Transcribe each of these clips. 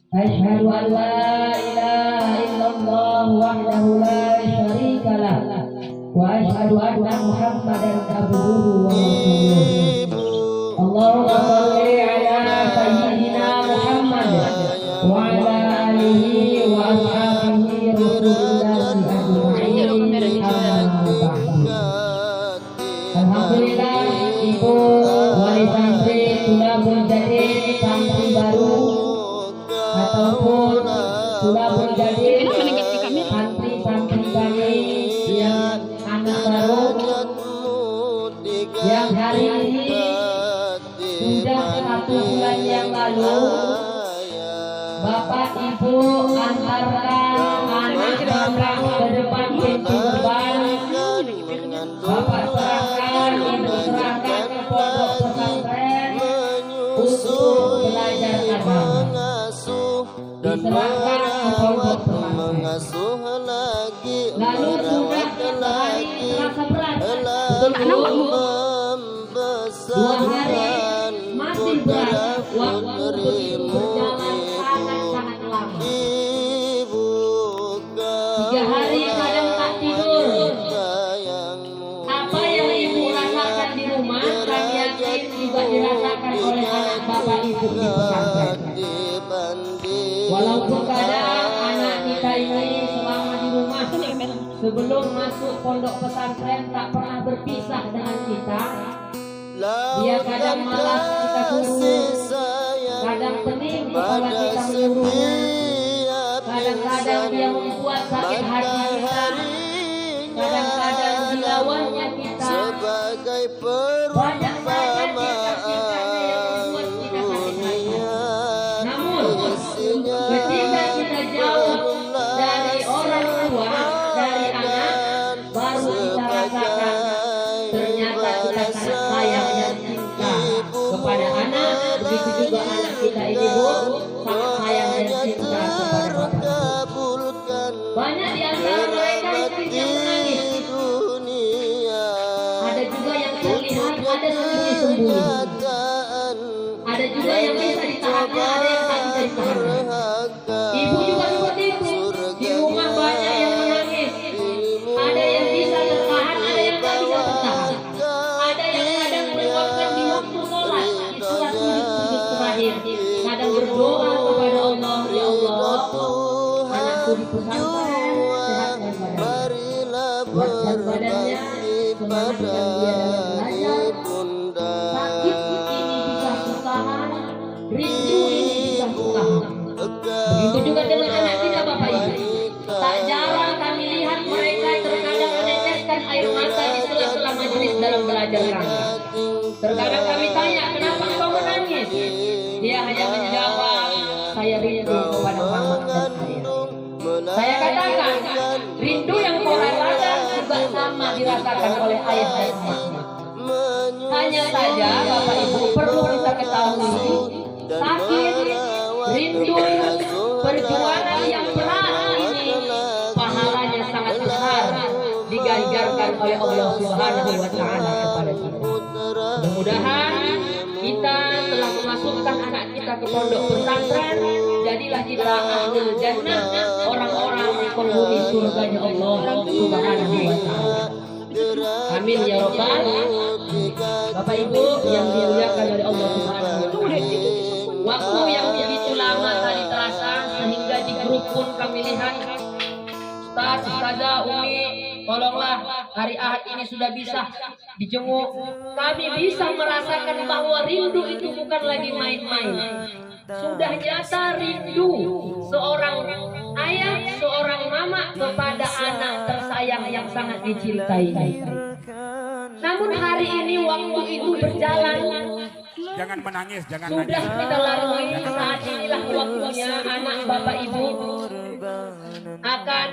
Asyhadu an la ilaha illallah wahdahu la syarika lah wa asyhadu anna Muhammadan abduhu wa rasuluh. Allahumma shalli ala sayyidina Muhammad wa ala alihi wa ashabihi Rasulillah ajma'in. Alhamdulillah, Ibu wali santri Tulabul Jadid, santri baru ataupun Tulabul Jadid, santri-santri kami yang anak baru yang hari ini sudah 1 bulan yang lalu Bapak Ibu antarkan anak-anak ke depan pintu gerbang. Bapak serahkan, Ibu serahkan ke pondok pesantren untuk belajar agama. Diserahkan ke pondok pesantren. Lalu sudah sehari terasa berat. Betul, 2 hari masih berat. Waktu begitu berjalan sangat-sangat lama. 3 hari kadang tak tidur. Apa yang Ibu rasakan di rumah, kami yakin juga dirasakan oleh anak Bapak Ibu di pesantren. Walaupun kadang anak kita ini selama di rumah sebelum masuk pondok pesantren tak pernah berpisah dengan kita. Dia kadang malas kita suruh, kadang pening kepala kita menyuruh, kadang-kadang dia membuat sakit hati kita, kadang-kadang dilawannya kita. Banyak saja kisah-kisahnya yang membuat kita sakit hati. Namun ketika kita jauh dari orang tua, dari anak, baru kita rasakan ternyata kita sangat sayang dan cinta kepada anak. Begitu juga anak kita ini, Bu, sangat sayang dan cinta kepada Bapak. Banyak di antara mereka yang menangis. Ada juga yang terlihat ada sedikit sembunyi. Ada juga yang bisa ditahan, ada yang tak bisa ditahan. Ibu juga seperti itu. Di rumah banyak yang menangis. Ada yang bisa tertahan, ada yang tak bisa tertahan. Ada yang kadang menyebabkan di waktu sholat, di sholat sujud terakhir, kadang berdoa kepada Allah, ya Allah, anakku di pesantren sehatkan badannya, kuatkan badannya, semangatkan dia dalam belajar. Sakit ini bisa kutahan, rindu ini bisa kutahan. Begitu juga dengan anak kita, Bapak Ibu. Tak jarang kami lihat mereka terkadang meneteskan air mata di sela-sela majelis dalam belajar kami. Terkadang kami tanya, kenapa engkau menangis? Dia hanya menjawab, saya rindu kepada mama dan saya. Saya katakan, rindu yang kau rasakan juga sama dirasakan oleh ayah dan emaknya. Hanya saja Bapak Ibu perlu kita ketahui, sakit, rindu, perjuangan yang berat ini pahalanya sangat besar diganjarkan oleh Allah Subhanahu wa Ta'ala kepada kita. Mudah-mudahan kita telah memasukkan anak kita ke pondok pesantren, jadilah kita ahlul jannah, orang-orang penghuni surganya Allah Subhanahu wa Ta'ala. Amin ya rabbal. Bapak Ibu yang dimuliakan oleh Allah Subhanahu wa Ta'ala. Waktu yang begitu lama tadi terasa sehingga di grup pun kami lihat, Ustaz, Ustazah, Umi, tolonglah hari Ahad ini sudah bisa dijenguk. Kami bisa merasakan bahwa rindu itu bukan lagi main-main. Sudah nyata rindu seorang ayah, seorang mama kepada anak tersayang yang sangat dicintai. Namun hari ini waktu itu berjalan. Jangan menangis, jangan sudah nangis. Kita lalui, saat inilah waktunya anak Bapak Ibu akan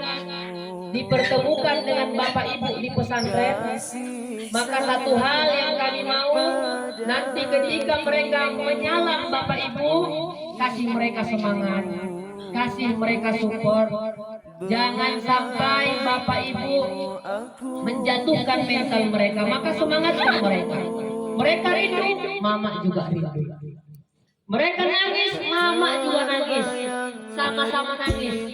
dipertemukan dengan Bapak Ibu di pesantren. Maka satu hal yang kami mau, nanti ketika mereka menyalam Bapak Ibu, kasih mereka semangat, kasih mereka support. Jangan sampai Bapak Ibu menjatuhkan mental mereka, maka semangatkan mereka. Mereka rindu, mama juga rindu. Mereka nangis, mama juga nangis, sama-sama nangis.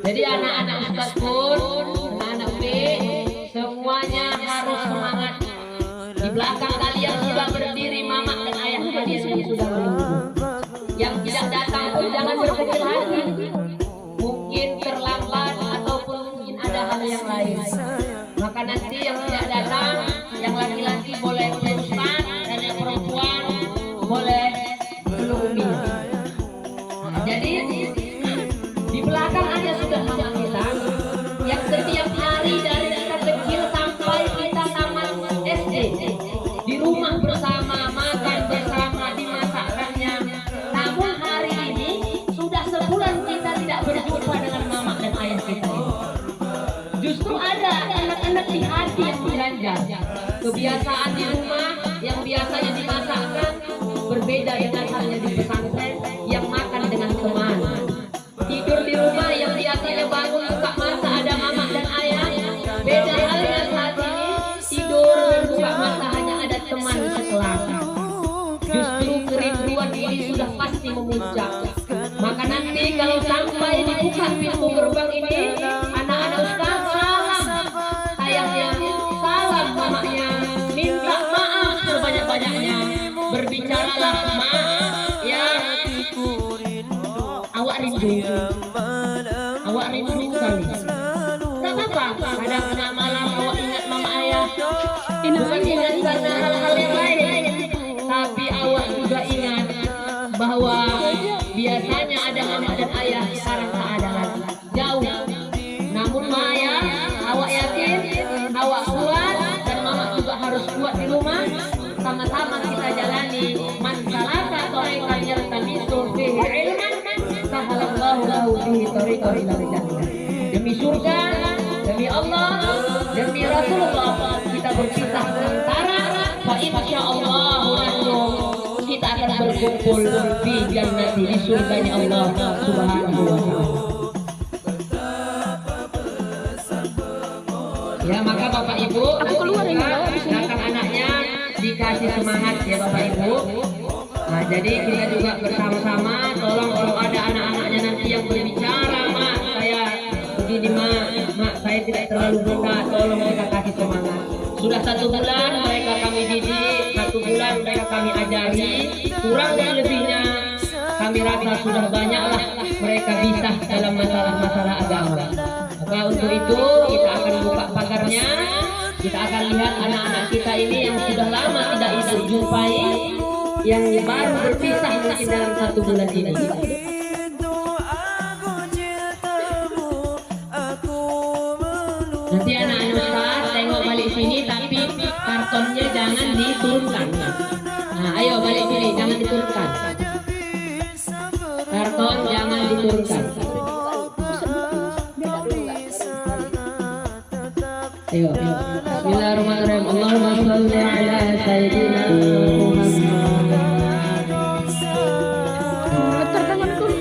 Jadi anak-anak Ustaz pun, anak B, semuanya harus semangat. Di belakang kalian sudah berdiri mama dan ayah kalian yang sudah menunggu. Yang tidak datang pun jangan berkecil hati. Mungkin terlambat ataupun mungkin ada hal yang lain. Maka nanti yang tidak datang, yang laki-laki boleh Ustaz dan yang perempuan boleh Umi. Jadi di belakang aja sudah mama kita yang setiap hari dari kita kecil sampai kita tamat SD di rumah bersama, makan bersama, dimasakkannya. Namun hari ini sudah sebulan kita tidak berjumpa dengan mama dan ayah kita. Justru ada anak-anak di hati yang beranjak. Kebiasaan di rumah yang biasanya dimasakkan berbeda dengan halnya di pesantren yang makan dengan teman. Tidur di rumah yang biasanya bangun buka mata ada mama dan ayah. Beda halnya saat ini tidur dan buka mata hanya ada teman sekelas. Justru kerinduan ini sudah pasti memuncak. Maka nanti kalau sampai dibuka pintu gerbang ini, anak-anak Ustaz salam ayahnya, salam mamanya, minta maaf sebanyak-banyaknya. Berbicaralah maaf ya, awak rindu kali. Tak apa, kadang tengah malam awak ingat mama ayah. Bukan ingat karena hal-hal yang lain, tapi awak juga ingat bahwa biasanya ada mama dan ayah, sekarang tak ada lagi, jauh. Namun Maya, awak yakin awak kuat dan mama juga harus kuat di rumah. Sama-sama kita jalani man salata tariqan yaltamisu fihi ilman sahalallahu lahu bihi tariqan ila jannah. Demi surga, demi Allah, demi Rasulullah kita berpisah sementara, fa insyaallah kita akan berkumpul di jannah, di surganya Allah Subhanahu wa taala. Ya, maka Bapak Ibu, datang anaknya dikasih semangat ya Bapak Ibu. Nah, jadi kita juga bersama-sama tolong kalau ada anak-anaknya nanti yang berbicara, mak saya begini mak saya tidak terlalu bisa, tolong kita kasih semangat. Sudah 1 bulan mereka kami didik, 1 bulan mereka kami ajari, kurang dan lebihnya kami rasa sudah banyaklah mereka bisa dalam masalah-masalah agama. Maka untuk itu kita akan buka pagarnya. Kita akan lihat anak-anak kita ini yang sudah lama tidak kita jumpai, yang baru berpisah mungkin dalam 1 bulan ini. Nanti anak-anak Ustaz tengok balik sini, tapi kartonnya jangan diturunkan. Nah, ayo balik sini, jangan diturunkan. Karton jangan diturunkan. Ayo. Bismillahirrahmanirrahim. Allahumma shalli ala sayyidina Muhammad. Tanganku takut.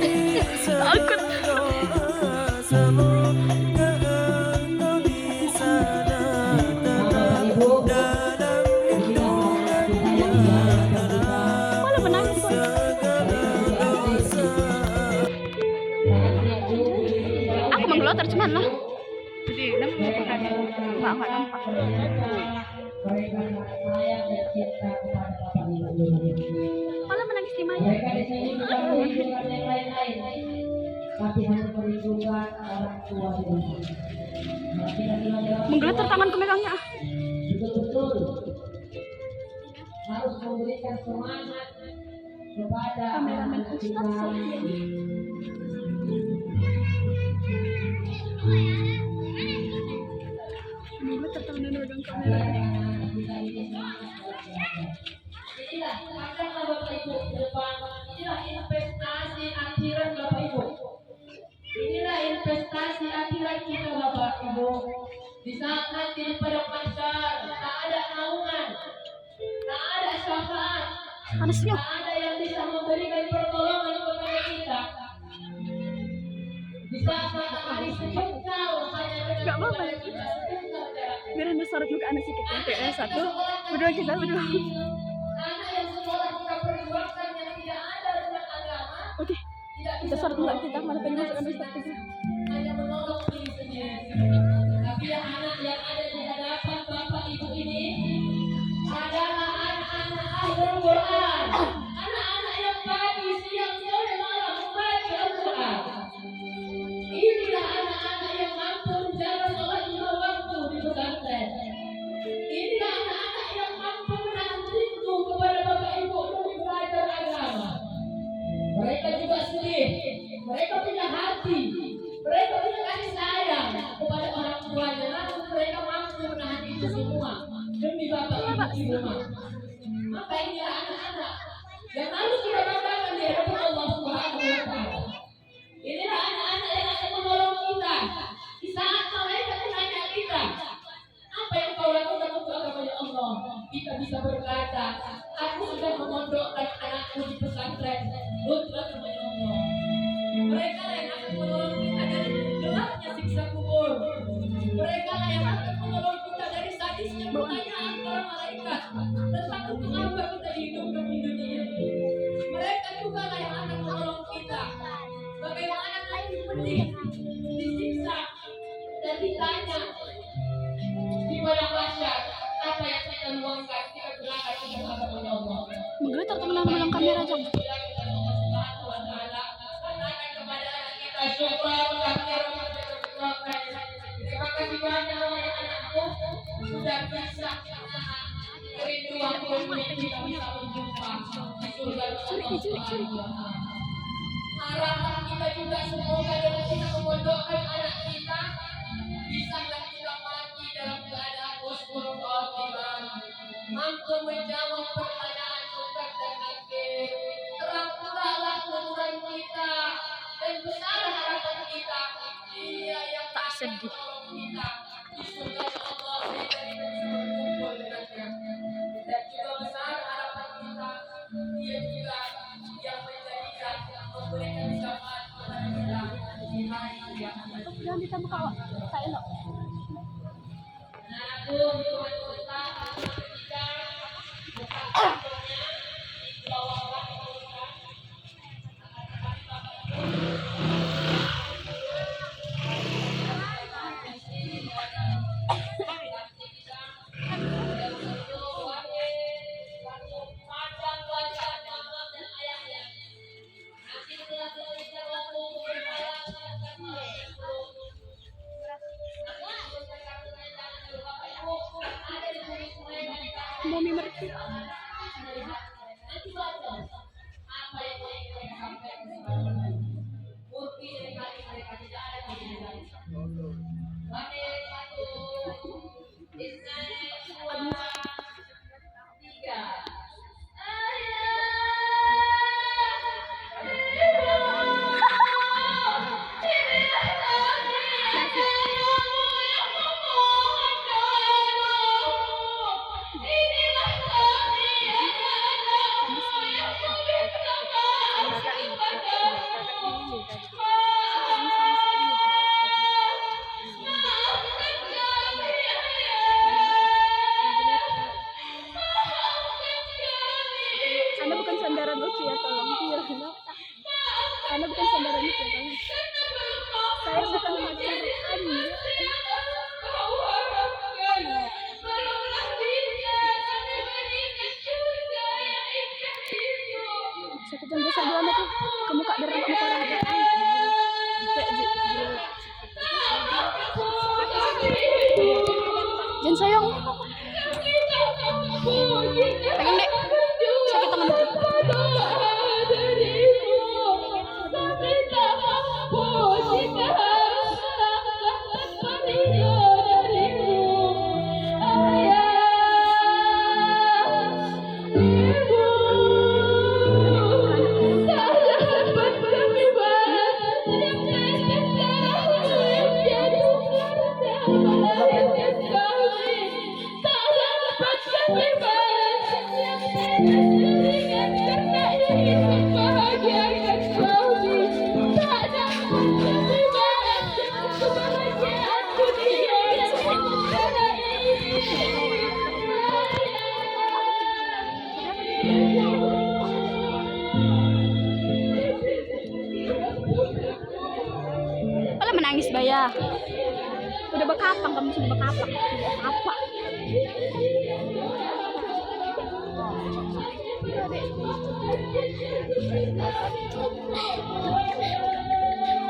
Malah menangis. Aku menggelotor cuman lah. Jadi nampak. Malah menangis di Maya. Menggeletar tanganku megangnya. Betul-betul harus memberikan semangat kepada anak-anak kita. Inilah katakanlah Bapak Ibu ke depan, inilah investasi akhirat Bapak Ibu. Inilah investasi akhirat kita Bapak Ibu. Di saat nanti di padang mahsyar tak ada naungan, tak ada syafaat, tak ada yang bisa memberikan pertolongan kepada kita. Di saat matahari sejengkal hanya dengan kepada kita sejengkal jaraknya. Biar anda sorot muka anak sikit ya. 1, berdua kita berdua. Anak yang sekolah kita perjuangkan yang tidak ada Kita surat enggak kita mana tadi masukkan Ustaz itu. hanya menolong diri sendiri. Tapi yang anak yang ada di hadapan bapak ibu ini adalah anak-anak ahlul Quran, anak-anak yang pagi, siang, sore, malam membaca Al-Quran. Inilah anak-anak yang mampu menjaga sholat 5 waktu di pesantren. Inilah anak-anak yang mampu menahan rindu kepada bapak ibu untuk belajar agama. Mereka juga sedih, mereka punya hati, mereka punya kasih sayang kepada orang tuanya, namun mereka mampu menahan itu semua demi bapak ibu di rumah. Maka inilah anak-anak yang harus kita banggakan di hadapan Allah Subhanahu wa Ta'ala. Inilah anak-anak yang akan menolong kita di saat mereka tanya kita, apa yang kau lakukan untuk agama Allah? Kita bisa berkata, aku sudah memondokkan anakku di pesantren untuk agama Allah. Mereka yang akan menolong kita dari gelapnya siksa kubur. Mereka yang akan menolong kita dari sadisnya pertanyaan para malaikat tentang untuk apa kita dihidupkan di dunia. Mereka juga yang akan menolong kita bagaimana nanti pedih, disiksa dan ditanya di padang mahsyar apa yang kita luangkan kita berangkat untuk agama Allah. Menggeletar teman dalam kamera aja. Terima kasih banyak anak-anakku sudah bisa kerinduan kita bisa berjumpa di surga Allah. Harapan kita juga semoga dengan kita memondokkan anak kita bisalah kita mati dalam keadaan husnul khotimah, mampu menjawab pertanyaan munkar dan nakir. Terang pulanglah kuburan kita dan besar harapan kita. Dia yang Tak sedih. kita di surga Allah berkumpul dengannya. Dan juga besar harapan kita, dia juga yang menjadikan memberikan syafaat kepada kita di hari kiamat. Jangan ditambah kawak. Tak elok. Aku Tuhan kita ketika buka kantornya di bawah Mami merti. Anda bukan sandaran lucu ya, tolong. Anda bukan sandaran lucu ya, tolong. Saya bukan macam Anda. Satu jam dosa dua tuh ke muka biar muka orang. Jangan sayang. Pegang dek. Sakit tangan dek. nangis Baya. Udah bekapang kamu sudah bekapang. Udah apa?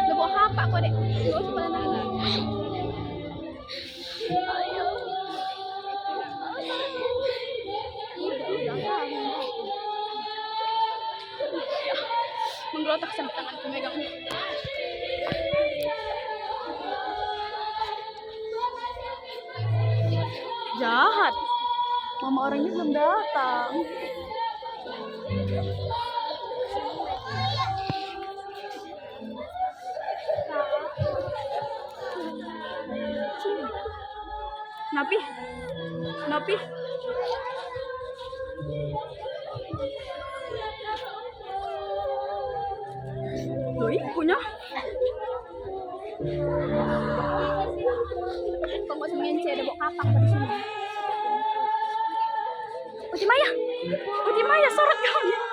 Udah bawa apa kok dek? Gak usah pada nangis. Ayo. Menggelotak sampai tanganku megang. Jahat. Mama orangnya belum datang. Napi. Napi. Loh, punya. Kok mau semuanya ada bawa kapang di sini. Uti Maya, sorot kamu.